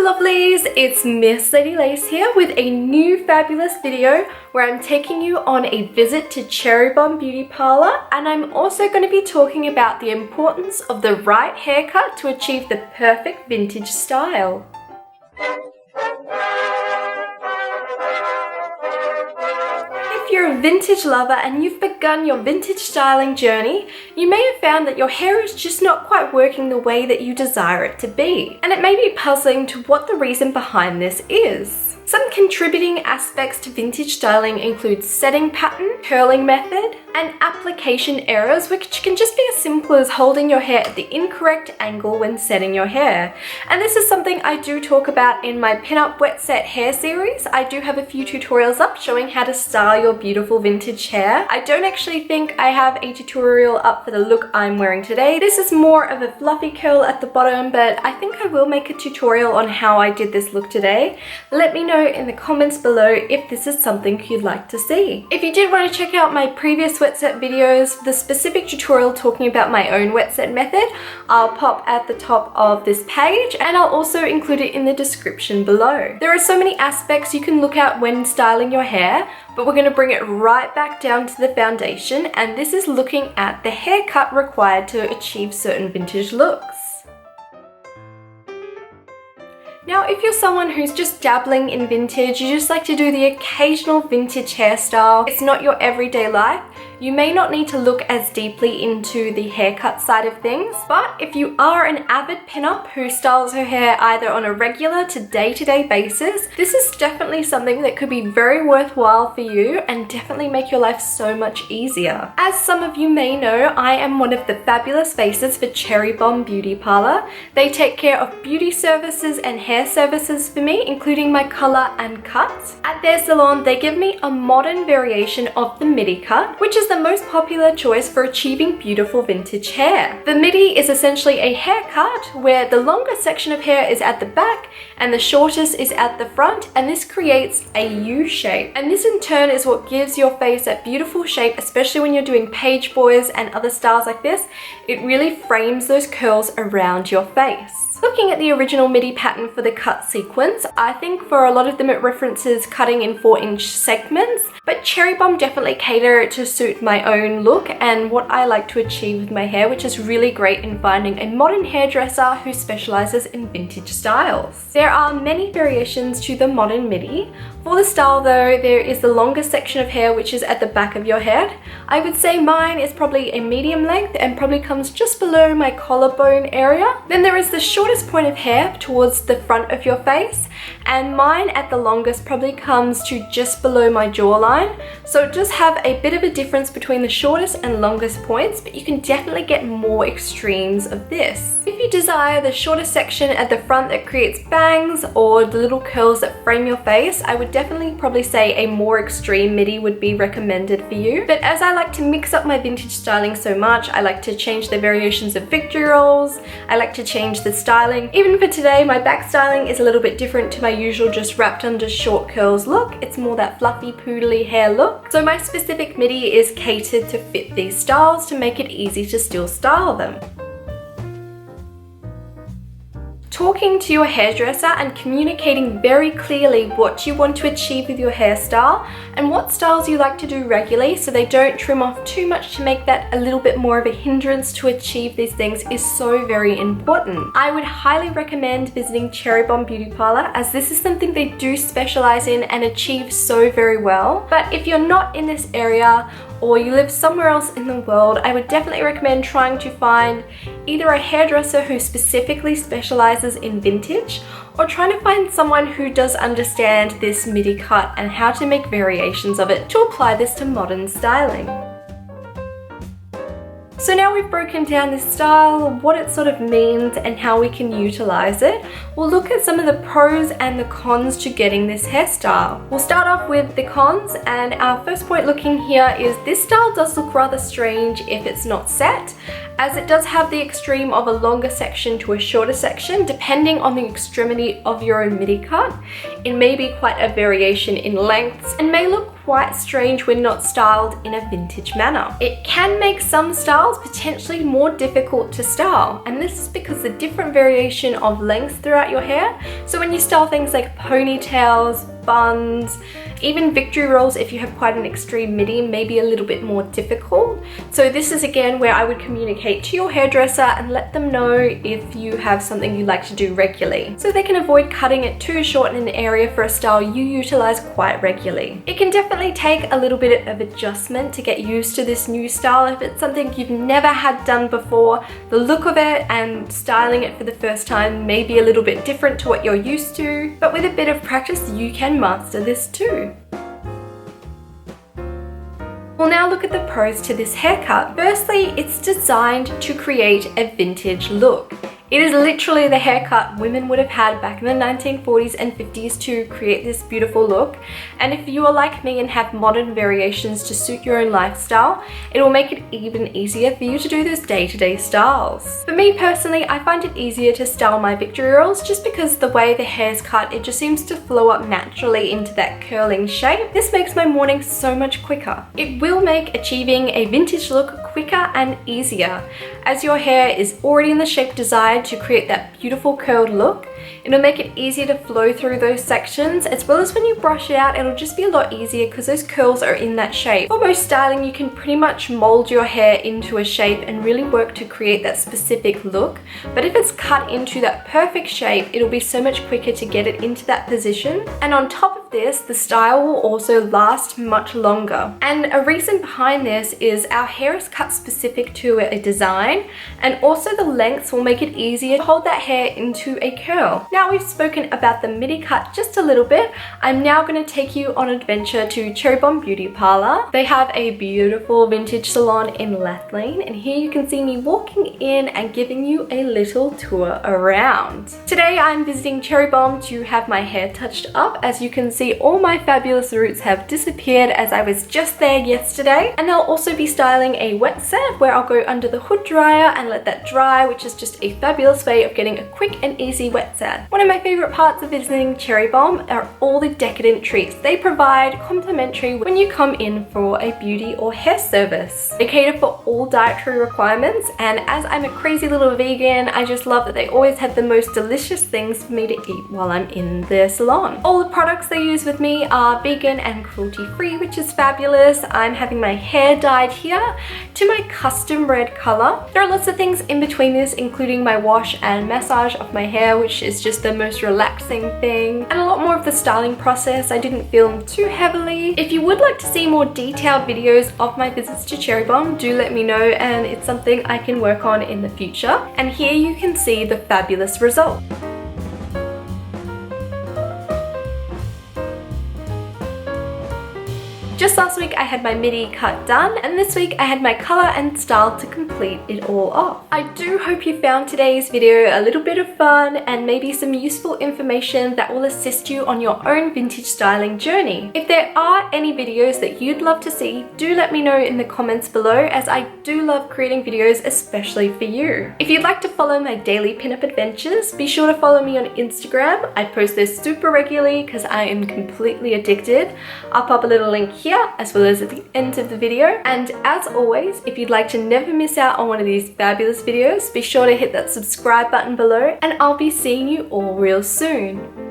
lovelies, it's Miss Lady Lace here with a new fabulous video where I'm taking you on a visit to Cherrybomb Beauty Parlour, and I'm also going to be talking about the importance of the right haircut to achieve the perfect vintage style. If you're a vintage lover and you've begun your vintage styling journey, you may have found that your hair is just not quite working the way that you desire it to be. And it may be puzzling to what the reason behind this is. Some contributing aspects to vintage styling include setting pattern, curling method, and application errors, which can just be as simple as holding your hair at the incorrect angle when setting your hair. And this is something I do talk about in my Pinup wet set hair series. I do have a few tutorials up showing how to style your beautiful vintage hair. I don't actually think I have a tutorial up for the look I'm wearing today. This is more of a fluffy curl at the bottom, but I think I will make a tutorial on how I did this look today. Let me know in the comments below if this is something you'd like to see. If you did want to check out my previous wet set videos, the specific tutorial talking about my own wet set method, I'll pop at the top of this page, and I'll also include it in the description below. There are so many aspects you can look at when styling your hair, but we're going to bring it right back down to the foundation, and this is looking at the haircut required to achieve certain vintage looks. Now, if you're someone who's just dabbling in vintage, you just like to do the occasional vintage hairstyle, it's not your everyday life, you may not need to look as deeply into the haircut side of things. But if you are an avid pinup who styles her hair either on a regular to day-to-day basis, this is definitely something that could be very worthwhile for you and definitely make your life so much easier. As some of you may know, I am one of the fabulous faces for Cherrybomb Beauty Parlour. They take care of beauty services and hair services for me, including my colour and cuts. At their salon, they give me a modern variation of the Middy Cut, which is the most popular choice for achieving beautiful vintage hair. The Middy is essentially a haircut where the longer section of hair is at the back and the shortest is at the front, and this creates a U shape. And this in turn is what gives your face that beautiful shape, especially when you're doing page boys and other styles like this. It really frames those curls around your face. Looking at the original Middy pattern for the cut sequence, I think for a lot of them it references cutting in 4-inch segments, but Cherrybomb definitely cater to suit my own look and what I like to achieve with my hair, which is really great in finding a modern hairdresser who specializes in vintage styles. There are many variations to the modern Middy. For the style though, there is the longest section of hair which is at the back of your head. I would say mine is probably a medium length and probably comes just below my collarbone area. Then there is the shortest point of hair towards the front of your face, and mine at the longest probably comes to just below my jawline. So it does have a bit of a difference between the shortest and longest points, but you can definitely get more extremes of this. If you desire the shortest section at the front that creates bangs or the little curls that frame your face, I would definitely probably say a more extreme Middy would be recommended for you. But as I like to mix up my vintage styling so much, I like to change the variations of victory rolls, I like to change the styling. Even for today, my back styling is a little bit different to my usual just wrapped under short curls look. It's more that fluffy poodly hair look. So my specific Middy is catered to fit these styles to make it easy to still style them. Talking to your hairdresser and communicating very clearly what you want to achieve with your hairstyle and what styles you like to do regularly so they don't trim off too much to make that a little bit more of a hindrance to achieve these things is so very important. I would highly recommend visiting Cherrybomb Beauty Parlour, as this is something they do specialize in and achieve so very well. But if you're not in this area or you live somewhere else in the world, I would definitely recommend trying to find either a hairdresser who specifically specializes in vintage, or trying to find someone who does understand this Middy cut and how to make variations of it to apply this to modern styling. So now we've broken down this style, what it sort of means and how we can utilize it, we'll look at some of the pros and the cons to getting this hairstyle. We'll start off with the cons, and our first point looking here is this style does look rather strange if it's not set, as it does have the extreme of a longer section to a shorter section depending on the extremity of your own Middy cut. It may be quite a variation in lengths and may look quite strange when not styled in a vintage manner. It can make some styles potentially more difficult to style, and this is because the different variation of lengths throughout your hair. So when you style things like ponytails, buns, even victory rolls, if you have quite an extreme midi, may be a little bit more difficult. So this is again where I would communicate to your hairdresser and let them know if you have something you like to do regularly, so they can avoid cutting it too short in an area for a style you utilize quite regularly. It can definitely take a little bit of adjustment to get used to this new style if it's something you've never had done before. The look of it and styling it for the first time may be a little bit different to what you're used to, but with a bit of practice you can master this too. We'll now look at the pros to this haircut. Firstly, it's designed to create a vintage look. It is literally the haircut women would have had back in the 1940s and 50s to create this beautiful look. And if you are like me and have modern variations to suit your own lifestyle, it will make it even easier for you to do those day-to-day styles. For me personally, I find it easier to style my victory rolls just because the way the hair's cut, it just seems to flow up naturally into that curling shape. This makes my morning so much quicker. It will make achieving a vintage look quicker and easier, as your hair is already in the shape desired to create that beautiful curled look. It'll make it easier to flow through those sections, as well as when you brush it out, it'll just be a lot easier because those curls are in that shape. For most styling, you can pretty much mold your hair into a shape and really work to create that specific look. But if it's cut into that perfect shape, it'll be so much quicker to get it into that position. And on top of this, the style will also last much longer. And a reason behind this is our hair is cut specific to a design, and also the lengths will make it easier to hold that hair into a curl. Now we've spoken about the Middy Cut just a little bit, I'm now going to take you on an adventure to Cherrybomb Beauty Parlour. They have a beautiful vintage salon in Lath Lane, and here you can see me walking in and giving you a little tour around. Today I'm visiting Cherrybomb to have my hair touched up. As you can see, all my fabulous roots have disappeared as I was just there yesterday, and they'll also be styling a wet set where I'll go under the hood dryer and let that dry, which is just a fabulous way of getting a quick and easy wet set. One of my favorite parts of visiting Cherrybomb are all the decadent treats they provide complimentary when you come in for a beauty or hair service. They cater for all dietary requirements, and as I'm a crazy little vegan, I just love that they always have the most delicious things for me to eat while I'm in their salon. All the products they use with me are vegan and cruelty-free, which is fabulous. I'm having my hair dyed here to my custom red color. There are lots of things in between this, including my wash and massage of my hair, which is just the most relaxing thing, and a lot more of the styling process. I didn't film too heavily. If you would like to see more detailed videos of my visits to Cherrybomb, do let me know, and it's something I can work on in the future. And here you can see the fabulous result. Just last week I had my Middy cut done, and this week I had my color and style to complete it all off. I do hope you found today's video a little bit of fun and maybe some useful information that will assist you on your own vintage styling journey. If there are any videos that you'd love to see, do let me know in the comments below, as I do love creating videos especially for you. If you'd like to follow my daily pinup adventures, be sure to follow me on Instagram. I post this super regularly because I am completely addicted. I'll pop a little link here as well as at the end of the video. And as always, if you'd like to never miss out on one of these fabulous videos, be sure to hit that subscribe button below, and I'll be seeing you all real soon.